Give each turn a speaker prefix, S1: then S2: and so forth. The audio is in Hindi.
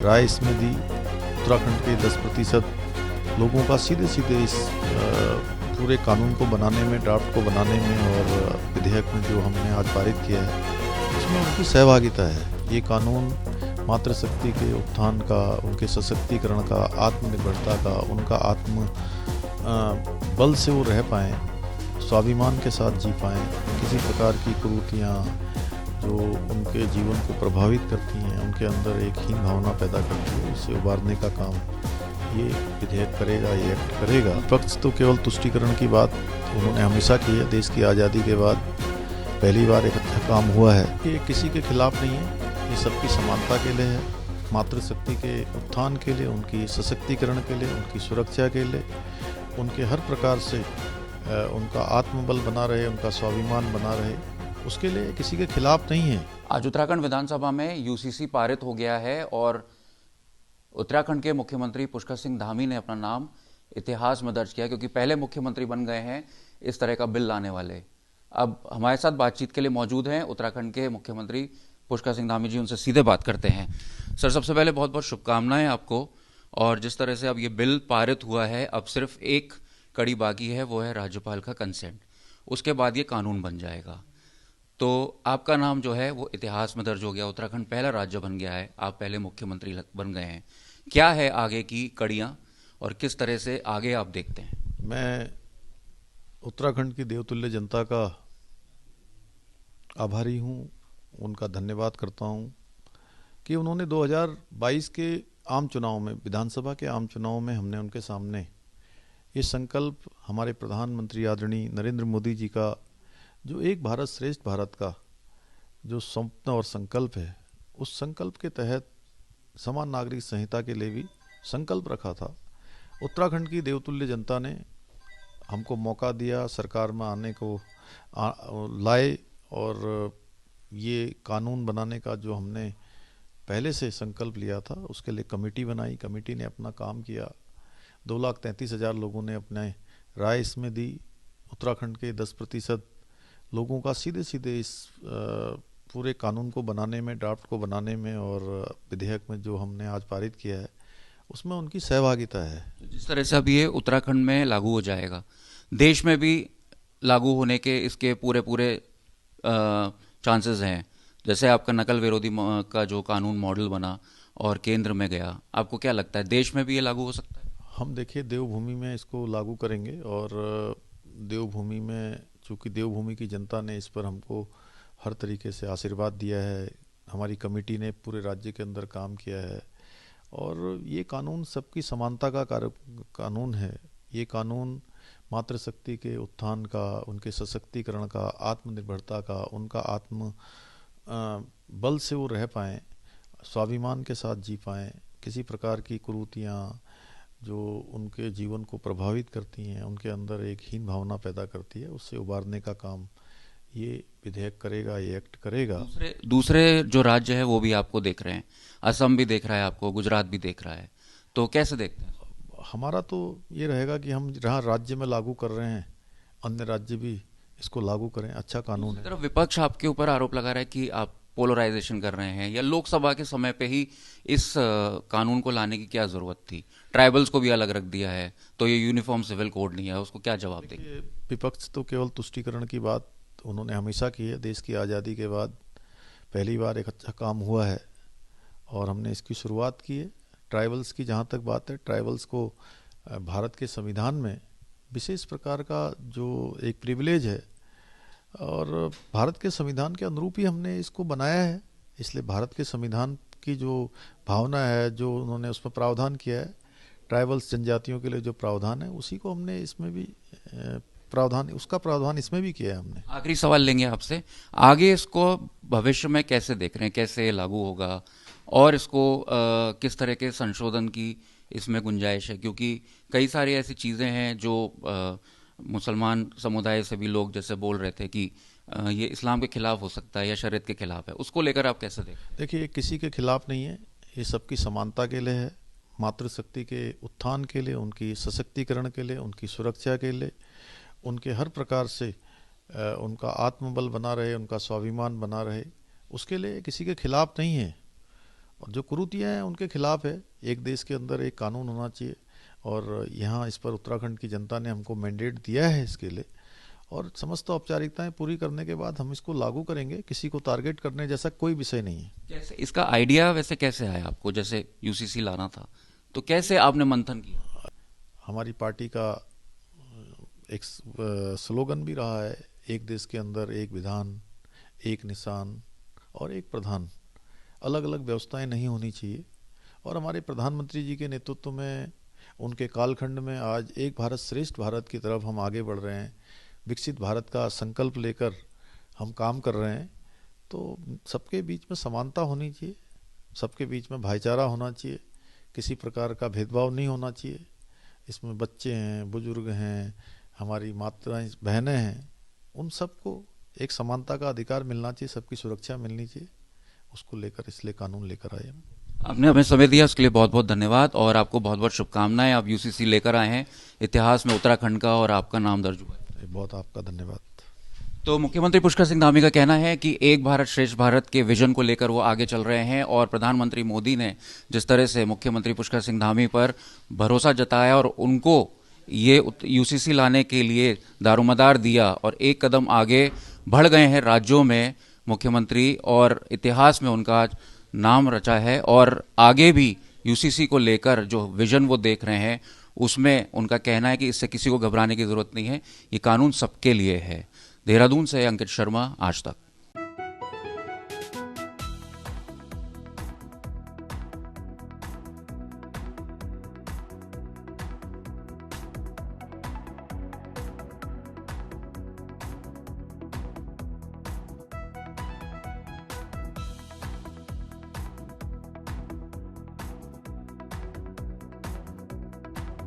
S1: राय इसमें दी। उत्तराखंड के 10% लोगों का सीधे सीधे इस पूरे कानून को बनाने में, ड्राफ्ट को बनाने में और विधेयक में जो हमने आज पारित किया है उसमें उनकी सहभागिता है। ये कानून मातृशक्ति के उत्थान का, उनके सशक्तिकरण का, आत्मनिर्भरता का, उनका आत्म बल से वो रह पाएँ, स्वाभिमान के साथ जी पाएँ, किसी प्रकार की कुरीतियाँ जो उनके जीवन को प्रभावित करती हैं, उनके अंदर एक हीन भावना पैदा करती है, उसे उबारने का काम ये विधेयक करेगा, ये एक्ट करेगा। विपक्ष तो केवल तुष्टीकरण की बात उन्होंने हमेशा की है। देश की आज़ादी के बाद पहली बार एक अच्छा काम हुआ है। ये किसी के खिलाफ नहीं है, ये सबकी समानता के लिए है, मातृशक्ति के उत्थान के लिए, उनकी सशक्तिकरण के लिए, उनकी सुरक्षा के लिए, उनके हर प्रकार से उनका आत्मबल बना रहे, उनका स्वाभिमान बना रहे, उसके लिए किसी के खिलाफ नहीं है।
S2: आज उत्तराखंड विधानसभा में यूसीसी पारित हो गया है और उत्तराखंड के मुख्यमंत्री पुष्कर सिंह धामी ने अपना नाम इतिहास में दर्ज किया, क्योंकि पहले मुख्यमंत्री बन गए हैं इस तरह का बिल लाने वाले। अब हमारे साथ बातचीत के लिए मौजूद हैं उत्तराखंड के मुख्यमंत्री पुष्कर सिंह धामी जी, उनसे सीधे बात करते हैं। सर, सबसे पहले बहुत बहुत शुभकामनाएं आपको। और जिस तरह से अब ये बिल पारित हुआ है, अब सिर्फ एक कड़ी बाकी है, वो है राज्यपाल का कंसेंट। उसके बाद ये कानून बन जाएगा। तो आपका नाम जो है वो इतिहास में दर्ज हो गया, उत्तराखंड पहला राज्य बन गया है, आप पहले मुख्यमंत्री बन गए हैं। क्या है आगे की कड़ियां और किस तरह से आगे आप देखते हैं?
S1: मैं उत्तराखंड की देवतुल्य जनता का आभारी हूँ, उनका धन्यवाद करता हूँ कि उन्होंने 2022 के आम चुनाव में, विधानसभा के आम चुनाव में हमने उनके सामने ये संकल्प, हमारे प्रधानमंत्री आदरणीय नरेंद्र मोदी जी का जो एक भारत श्रेष्ठ भारत का जो स्वप्न और संकल्प है, उस संकल्प के तहत समान नागरिक संहिता के लिए भी संकल्प रखा था। उत्तराखंड की देवतुल्य जनता ने हमको मौका दिया, सरकार में आने को लाए और ये कानून बनाने का जो हमने पहले से संकल्प लिया था उसके लिए कमेटी बनाई। कमेटी ने अपना काम किया। 2,33,000 लोगों ने अपने राय इसमें दी। उत्तराखंड के 10% लोगों का सीधे सीधे इस पूरे कानून को बनाने में, ड्राफ्ट को बनाने में और विधेयक में जो हमने आज पारित किया है उसमें उनकी सहभागिता है।
S2: जिस तरह से अब ये उत्तराखंड में लागू हो जाएगा, देश में भी लागू होने के इसके पूरे पूरे चांसेस हैं। जैसे आपका नकल विरोधी का जो कानून मॉडल बना और केंद्र में गया, आपको क्या लगता है देश में भी ये लागू हो सकता है?
S1: हम देखिए देवभूमि में इसको लागू करेंगे और देवभूमि में, चूँकि देवभूमि की जनता ने इस पर हमको हर तरीके से आशीर्वाद दिया है, हमारी कमेटी ने पूरे राज्य के अंदर काम किया है और ये कानून सबकी समानता का कानून है। ये कानून मातृशक्ति के उत्थान का, उनके सशक्तिकरण का, आत्मनिर्भरता का, उनका आत्म बल से वो रह पाएँ, स्वाभिमान के साथ जी पाएँ, किसी प्रकार की कुरीतियाँ जो उनके जीवन को प्रभावित करती हैं, उनके अंदर एक हीन भावना पैदा करती है, उससे उबारने का काम ये विधेयक करेगा, ये एक्ट करेगा।
S2: दूसरे जो राज्य है वो भी आपको देख रहे हैं, असम भी देख रहा है आपको, गुजरात भी देख रहा है, तो कैसे देखते हैं?
S1: हमारा तो ये रहेगा कि हम जहाँ राज्य में लागू कर रहे हैं, अन्य राज्य भी इसको लागू करें। अच्छा कानून है।
S2: तरफ विपक्ष आपके ऊपर आरोप लगा रहा है कि आप पोलराइजेशन कर रहे हैं, या लोकसभा के समय पे ही इस कानून को लाने की क्या जरूरत थी? ट्राइबल्स को भी अलग रख दिया है, तो ये यूनिफॉर्म सिविल कोड नहीं है, उसको क्या जवाब देंगे?
S1: विपक्ष तो केवल तुष्टीकरण की बात उन्होंने हमेशा की है। देश की आज़ादी के बाद पहली बार एक अच्छा काम हुआ है और हमने इसकी शुरुआत की है। ट्राइबल्स की जहाँ तक बात है, ट्राइबल्स को भारत के संविधान में विशेष प्रकार का जो एक प्रिविलेज है और भारत के संविधान के अनुरूप ही हमने इसको बनाया है। इसलिए भारत के संविधान की जो भावना है, जो उन्होंने उसमें प्रावधान किया है, ट्राइबल्स जनजातियों के लिए जो प्रावधान है, उसी को हमने इसमें भी प्रावधान, उसका प्रावधान इसमें भी किया है हमने।
S2: आखिरी सवाल लेंगे आपसे, आगे इसको भविष्य में कैसे देख रहे हैं, कैसे लागू होगा और इसको किस तरह के संशोधन की इसमें गुंजाइश है? क्योंकि कई सारी ऐसी चीज़ें हैं जो मुसलमान समुदाय से भी लोग जैसे बोल रहे थे कि ये इस्लाम के खिलाफ हो सकता है या शरीयत के खिलाफ है, उसको लेकर आप कैसे देखते हैं?
S1: देखिए, ये किसी के खिलाफ नहीं है, ये सबकी समानता के लिए है, मातृशक्ति के उत्थान के लिए, उनकी सशक्तिकरण के लिए, उनकी सुरक्षा के लिए, उनके हर प्रकार से उनका आत्मबल बना रहे, उनका स्वाभिमान बना रहे, उसके लिए किसी के खिलाफ नहीं है। और जो कुरीतियाँ हैं उनके खिलाफ है। एक देश के अंदर एक कानून होना चाहिए और यहाँ इस पर उत्तराखंड की जनता ने हमको मैंडेट दिया है इसके लिए, और समस्त औपचारिकताएं पूरी करने के बाद हम इसको लागू करेंगे। किसी को टारगेट करने जैसा कोई विषय नहीं है।
S2: कैसे इसका आइडिया वैसे कैसे आया आपको, जैसे यूसीसी लाना था तो कैसे आपने मंथन किया?
S1: हमारी पार्टी का एक स्लोगन भी रहा है, एक देश के अंदर एक विधान, एक निशान और एक प्रधान। अलग अलग व्यवस्थाएं नहीं होनी चाहिए। और हमारे प्रधानमंत्री जी के नेतृत्व में, उनके कालखंड में आज एक भारत श्रेष्ठ भारत की तरफ हम आगे बढ़ रहे हैं। विकसित भारत का संकल्प लेकर हम काम कर रहे हैं। तो सबके बीच में समानता होनी चाहिए, सबके बीच में भाईचारा होना चाहिए, किसी प्रकार का भेदभाव नहीं होना चाहिए। इसमें बच्चे हैं, बुजुर्ग हैं, हमारी माताएं बहनें हैं, उन सबको एक समानता का अधिकार मिलना चाहिए, सबकी सुरक्षा मिलनी चाहिए। उसको लेकर इसलिए कानून लेकर आए हम।
S2: आपने हमें समय दिया उसके लिए बहुत बहुत धन्यवाद और आपको बहुत बहुत शुभकामनाएं। आप यूसीसी लेकर आए हैं, इतिहास में उत्तराखंड का और आपका नाम दर्ज हुआ है।
S1: बहुत आपका धन्यवाद।
S2: तो मुख्यमंत्री पुष्कर सिंह धामी का कहना है कि एक भारत श्रेष्ठ भारत के विजन को लेकर वो आगे चल रहे हैं और प्रधानमंत्री मोदी ने जिस तरह से मुख्यमंत्री पुष्कर सिंह धामी पर भरोसा जताया और उनको ये यूसीसी लाने के लिए दारोमदार दिया और एक कदम आगे बढ़ गए हैं राज्यों में मुख्यमंत्री, और इतिहास में उनका नाम रचा है और आगे भी यूसीसी को लेकर जो विजन वो देख रहे हैं उसमें उनका कहना है कि इससे किसी को घबराने की जरूरत नहीं है, ये कानून सबके लिए है। देहरादून से अंकित शर्मा, आज तक।